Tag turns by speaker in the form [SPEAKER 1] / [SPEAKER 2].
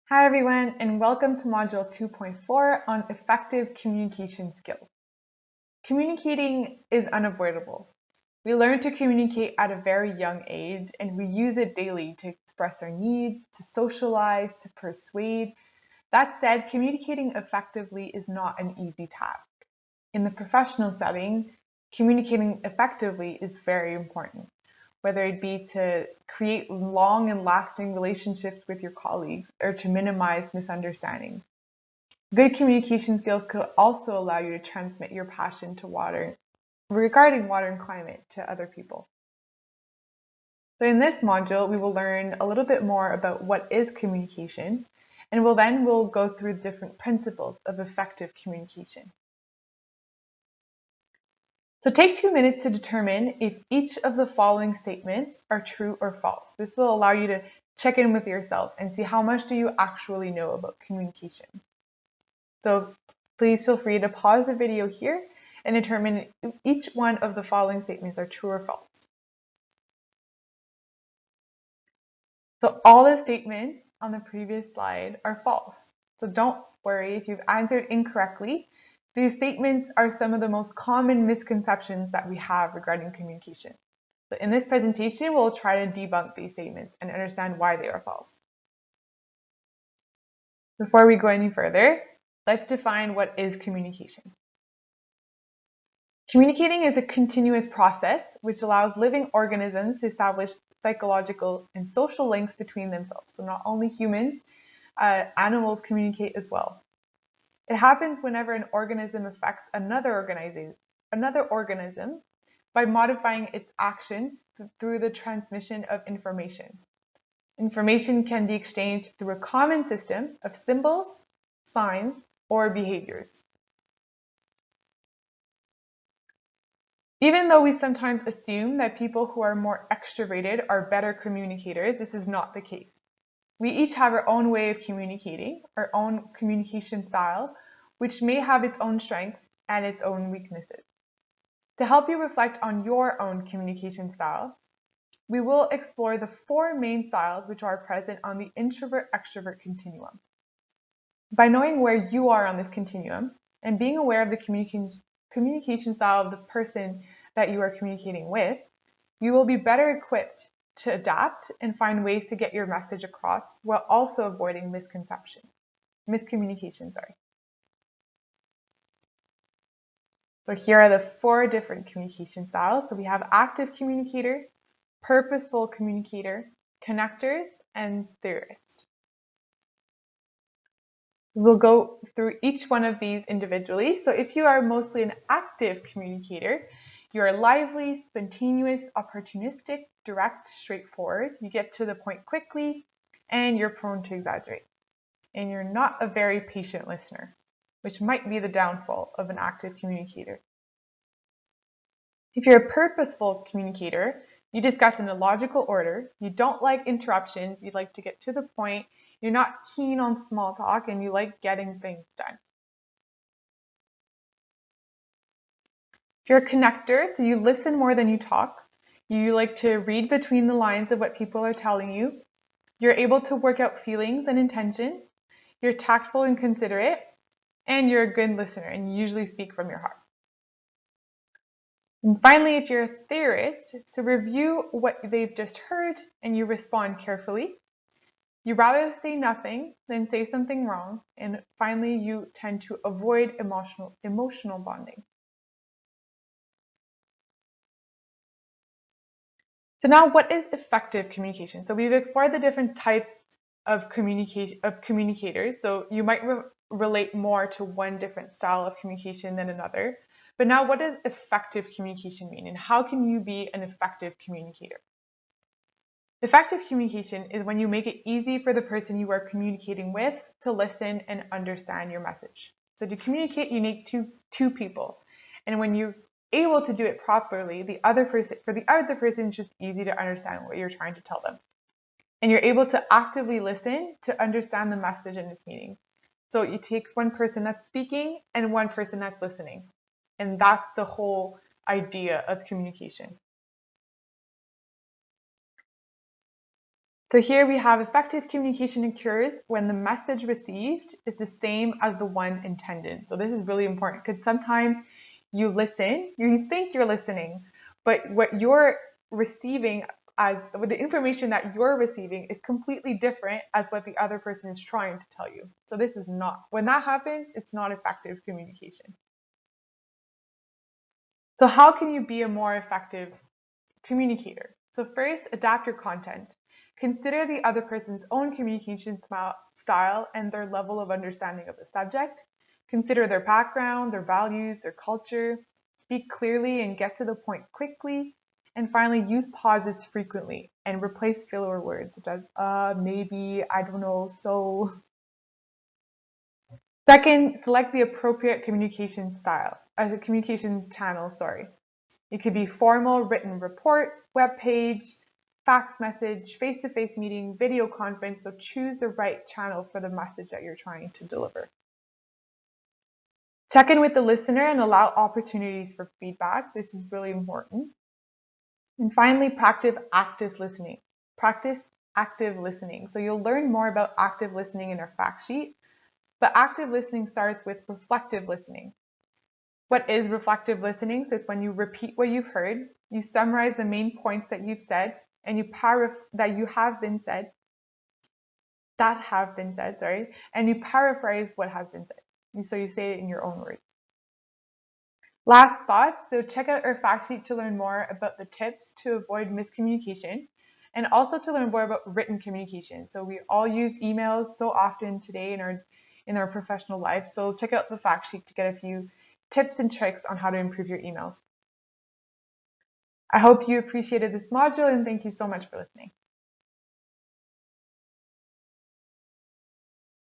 [SPEAKER 1] Hi everyone, and welcome to Module 2.4 on effective communication skills. Communicating is unavoidable. We learn to communicate at a very young age, and we use it daily to express our needs, to socialize, to persuade. That said, communicating effectively is not an easy task. In the professional setting, communicating effectively is very important, whether it be to create long and lasting relationships with your colleagues or to minimize misunderstandings. Good communication skills could also allow you to transmit your passion to water regarding water and climate to other people. So in this module, we will learn a little bit more about what is communication, and we'll go through different principles of effective communication. So take 2 minutes to determine if each of the following statements are true or false. This will allow you to check in with yourself and see how much do you actually know about communication. So please feel free to pause the video here and determine if each one of the following statements are true or false. So all the statements on the previous slide are false. So don't worry if you've answered incorrectly. These statements are some of the most common misconceptions that we have regarding communication. So in this presentation, we'll try to debunk these statements and understand why they are false. Before we go any further, let's define what is communication. Communicating is a continuous process which allows living organisms to establish psychological and social links between themselves. So not only humans, animals communicate as well. It happens whenever an organism affects another organism by modifying its actions through the transmission of information. Information can be exchanged through a common system of symbols, signs, or behaviors. Even though we sometimes assume that people who are more extroverted are better communicators, this is not the case. We each have our own way of communicating, our own communication style, which may have its own strengths and its own weaknesses. To help you reflect on your own communication style, we will explore the 4 main styles which are present on the introvert-extrovert continuum. By knowing where you are on this continuum and being aware of the communication style of the person that you are communicating with, you will be better equipped to adapt and find ways to get your message across while also avoiding miscommunication. So here are the 4 different communication styles. So we have active communicator, purposeful communicator, connectors, and theorist. We'll go through each one of these individually. So if you are mostly an active communicator, you are lively, spontaneous, opportunistic, direct, straightforward. You get to the point quickly, and you're prone to exaggerate. And you're not a very patient listener, which might be the downfall of an active communicator. If you're a purposeful communicator, you discuss in a logical order, you don't like interruptions, you like to get to the point, you're not keen on small talk, and you like getting things done. If you're a connector, so you listen more than you talk, you like to read between the lines of what people are telling you, you're able to work out feelings and intentions, you're tactful and considerate, and you're a good listener, and you usually speak from your heart. And finally, if you're a theorist, so review what they've just heard and you respond carefully. You rather say nothing than say something wrong. And finally, you tend to avoid emotional bonding. So now what is effective communication? So we've explored the different types of communicators. So you might relate more to one different style of communication than another. But now what does effective communication mean, and how can you be an effective communicator? Effective communication is when you make it easy for the person you are communicating with to listen and understand your message. So to communicate, you need two people. And when you're able to do it properly, for the other person, it's just easy to understand what you're trying to tell them. And you're able to actively listen to understand the message and its meaning. So it takes one person that's speaking and one person that's listening. And that's the whole idea of communication. So here we have effective communication occurs when the message received is the same as the one intended. So this is really important because sometimes you listen, you think you're listening, but what you're receiving with the information that you're receiving is completely different as what the other person is trying to tell you. So this is not, when that happens, it's not effective communication. So how can you be a more effective communicator? So first, adapt your content. Consider the other person's own communication style and their level of understanding of the subject. Consider their background, their values, their culture. Speak clearly and get to the point quickly. And finally, use pauses frequently and replace filler words such as maybe, I don't know, so. Second, select the appropriate communication channel, sorry. It could be formal written report, web page, fax message, face-to-face meeting, video conference. So choose the right channel for the message that you're trying to deliver. Check in with the listener and allow opportunities for feedback. This is really important. And finally, practice active listening. Practice active listening. So you'll learn more about active listening in our fact sheet, but active listening starts with reflective listening. What is reflective listening? So it's when you repeat what you've heard, you summarize the main points that you've said, and that have been said, and you paraphrase what has been said. So you say it in your own words. Last thoughts. So check out our fact sheet to learn more about the tips to avoid miscommunication and also to learn more about written communication. So we all use emails so often today in our professional life. So check out the fact sheet to get a few tips and tricks on how to improve your emails. I hope you appreciated this module and thank you so much for listening.